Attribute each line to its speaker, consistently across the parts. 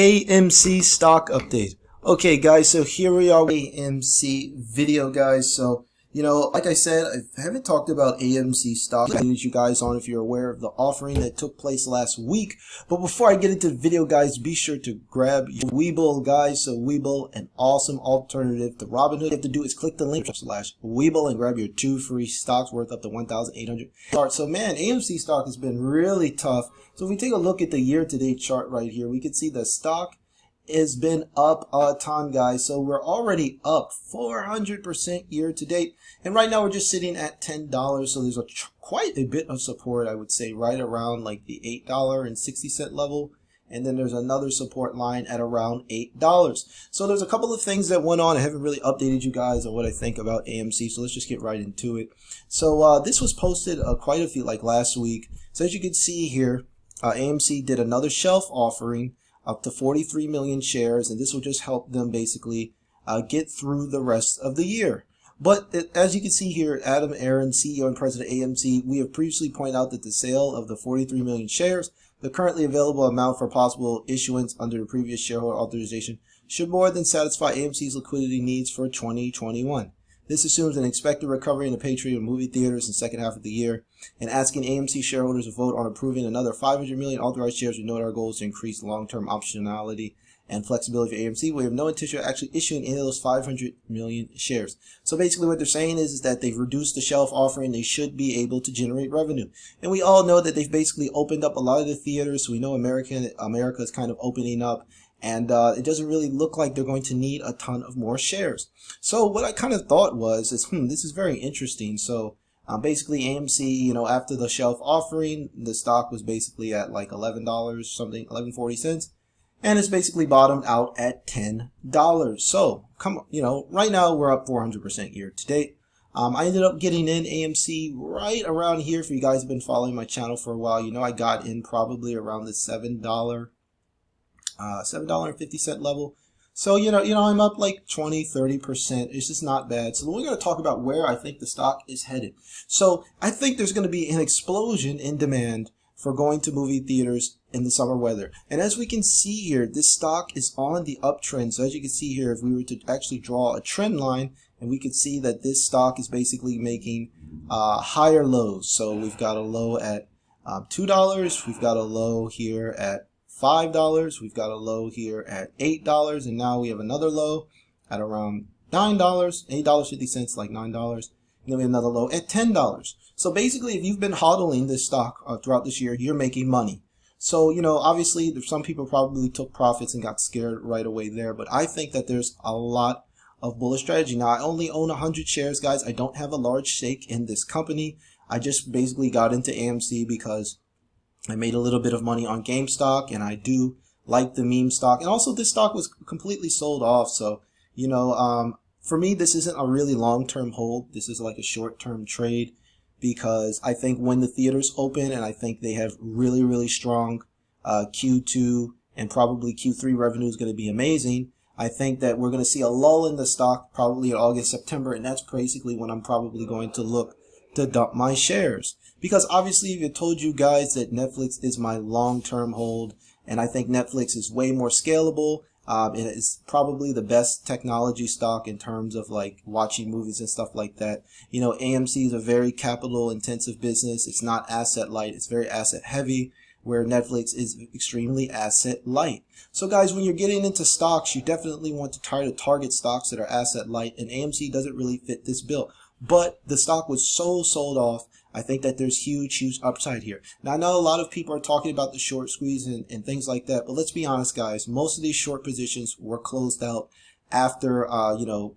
Speaker 1: AMC stock update. Okay guys, so here we are with AMC video guys. So, like I said, I haven't talked about AMC stock. I need you guys on if you're aware of the offering that took place last week. But before I get into the video guys, be sure to grab your Webull guys. So Webull, an awesome alternative to Robinhood. All you have to do is click the link /Webull and grab your 2 free stocks worth up to $1,800. So man, AMC stock has been really tough. So if we take a look at the year-to-date chart right here, we can see the stock has been up a ton, guys. So we're already up 400% year to date, and right now we're just sitting at $10. So there's quite a bit of support, I would say, right around like the $8.60 level, and then there's another support line at around $8. So there's a couple of things that went on. I haven't really updated you guys on what I think about AMC, so let's just get right into it. So this was posted quite a few, like last week. So as you can see here, AMC did another shelf offering up to 43 million shares, and this will just help them basically get through the rest of the year. But as you can see here, Adam Aron, CEO and President of AMC, we have previously pointed out that the sale of the 43 million shares, the currently available amount for possible issuance under the previous shareholder authorization, should more than satisfy AMC's liquidity needs for 2021. This assumes an expected recovery in the patronage of movie theaters in the second half of the year, and asking AMC shareholders to vote on approving another 500 million authorized shares. We note our goal is to increase long-term optionality and flexibility for AMC. We have no intention of actually issuing any of those 500 million shares. So basically what they're saying is that they've reduced the shelf offering. They should be able to generate revenue. And we all know that they've basically opened up a lot of the theaters. So we know America is kind of opening up. And it doesn't really look like they're going to need a ton of more shares. So what I kind of thought was, this is very interesting. So basically AMC, after the shelf offering, the stock was basically at like $11 something, 11.40 cents. And it's basically bottomed out at $10. So come on, right now we're up 400% year to date. I ended up getting in AMC right around here. If you guys have been following my channel for a while, I got in probably around the $7.50 level. So I'm up like 20-30%. It's just not bad. So we're going to talk about where I think the stock is headed. So I think there's going to be an explosion in demand for going to movie theaters in the summer weather. And as we can see here, this stock is on the uptrend. So as you can see here, if we were to actually draw a trend line, and we could see that this stock is basically making higher lows. So we've got a low at $2. We've got a low here at $5. We've got a low here at $8, and now we have another low at around $9, $8.50, like $9, and then we have another low at $10. So basically, if you've been hodling this stock throughout this year, you're making money. So obviously, some people probably took profits and got scared right away there, but I think that there's a lot of bullish strategy. Now, I only own 100 shares, guys. I don't have a large stake in this company. I just basically got into AMC because I made a little bit of money on GameStop, and I do like the meme stock. And also, this stock was completely sold off. So, for me, this isn't a really long-term hold. This is like a short-term trade, because I think when the theaters open, and I think they have really, really strong Q2 and probably Q3 revenue is going to be amazing. I think that we're going to see a lull in the stock probably in August, September, and that's basically when I'm probably going to look to dump my shares. Because obviously, if I told you guys that Netflix is my long-term hold, and I think Netflix is way more scalable, and it's probably the best technology stock in terms of like watching movies and stuff like that. AMC is a very capital-intensive business. It's not asset-light. It's very asset-heavy, where Netflix is extremely asset-light. So guys, when you're getting into stocks, you definitely want to try to target stocks that are asset-light, and AMC doesn't really fit this bill. But the stock was so sold off. I think that there's huge upside here. Now, I know a lot of people are talking about the short squeeze and things like that, but let's be honest, guys. Most of these short positions were closed out after,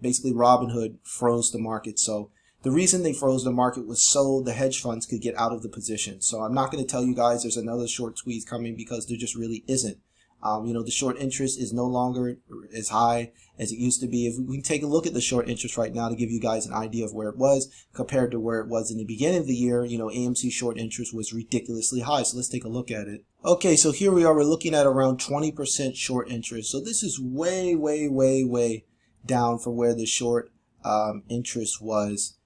Speaker 1: basically Robinhood froze the market. So the reason they froze the market was so the hedge funds could get out of the position. So I'm not going to tell you guys there's another short squeeze coming, because there just really isn't. The short interest is no longer as high as it used to be. If we take a look at the short interest right now to give you guys an idea of where it was compared to where it was in the beginning of the year, AMC short interest was ridiculously high. So let's take a look at it. Okay, so here we are. We're looking at around 20% short interest. So this is way down from where the short interest was.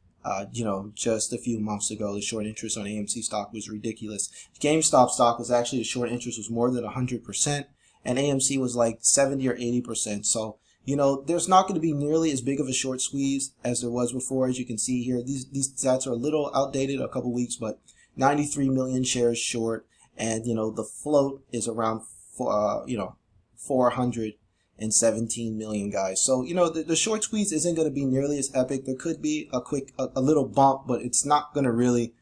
Speaker 1: Just a few months ago. The short interest on AMC stock was ridiculous. GameStop stock was actually, the short interest was more than 100%. and AMC was like 70 or 80%. So, you know, there's not going to be nearly as big of a short squeeze as there was before. As you can see here, these stats are a little outdated, a couple weeks, but 93 million shares short, and you know the float is around 417 million, guys. So you know the short squeeze isn't going to be nearly as epic. There could be a little bump, but it's not going to really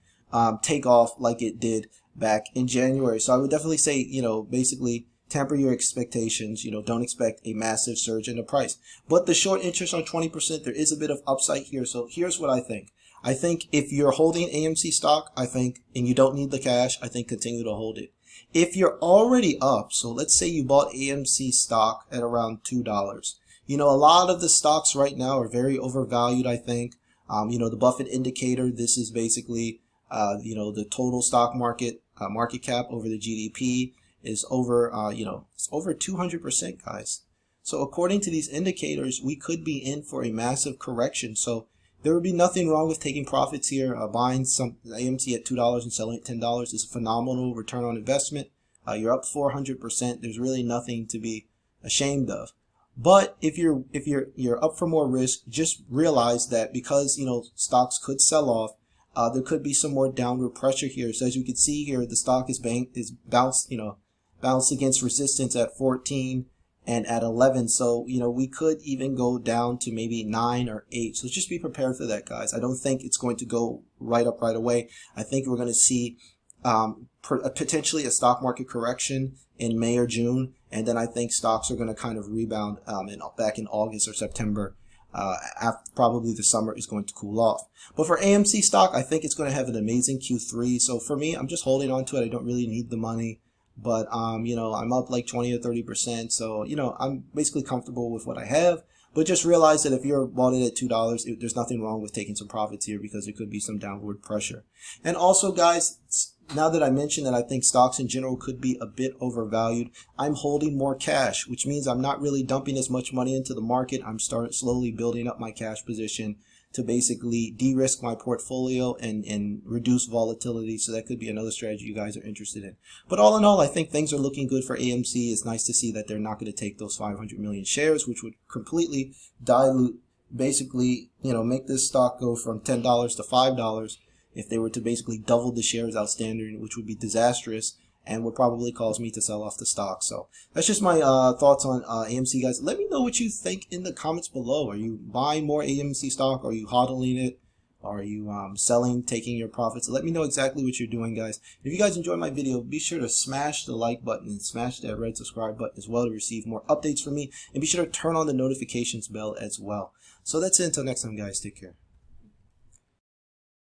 Speaker 1: take off like it did back in January. So I would definitely say, you know, basically temper your expectations. You know, don't expect a massive surge in the price. But the short interest on 20%, there is a bit of upside here. So here's what I think. I think if you're holding AMC stock, and you don't need the cash, I think continue to hold it. If you're already up, so let's say you bought AMC stock at around $2. You know, a lot of the stocks right now are very overvalued, I think. You know, the Buffett indicator, this is basically, you know, the total stock market, market cap over the GDP is over, you know, it's over 200%, guys. So according to these indicators, we could be in for a massive correction. So there would be nothing wrong with taking profits here. Buying some AMC at $2 and selling at $10 is a phenomenal return on investment. You're up 400%. There's really nothing to be ashamed of. But if you're up for more risk, just realize that because, you know, stocks could sell off, there could be some more downward pressure here. So as you can see here, the stock is bounced against resistance at 14 and at 11. So, you know, we could even go down to maybe 9 or 8. So just be prepared for that, guys. I don't think it's going to go right up right away. I think we're going to see potentially a stock market correction in May or June. And then I think stocks are going to kind of rebound back in August or September. After probably the summer is going to cool off. But for AMC stock, I think it's going to have an amazing Q3. So for me, I'm just holding on to it. I don't really need the money. But, you know, I'm up like 20 or 30%. So, you know, I'm basically comfortable with what I have. But just realize that if you're bought it at $2, there's nothing wrong with taking some profits here because there could be some downward pressure. And also, guys, now that I mentioned that I think stocks in general could be a bit overvalued, I'm holding more cash, which means I'm not really dumping as much money into the market. I'm starting slowly building up my cash position to basically de-risk my portfolio and reduce volatility. So that could be another strategy you guys are interested in. But all in all, I think things are looking good for AMC. It's nice to see that they're not going to take those 500 million shares, which would completely dilute, basically, you know, make this stock go from $10 to $5 if they were to basically double the shares outstanding, which would be disastrous and would probably cause me to sell off the stock. So that's just my thoughts on AMC, guys. Let me know what you think in the comments below. Are you buying more AMC stock? Are you hodling it? Are you selling, taking your profits? Let me know exactly what you're doing, guys. If you guys enjoyed my video, be sure to smash the like button and smash that red subscribe button as well to receive more updates from me. And be sure to turn on the notifications bell as well. So that's it. Until next time, guys. Take care.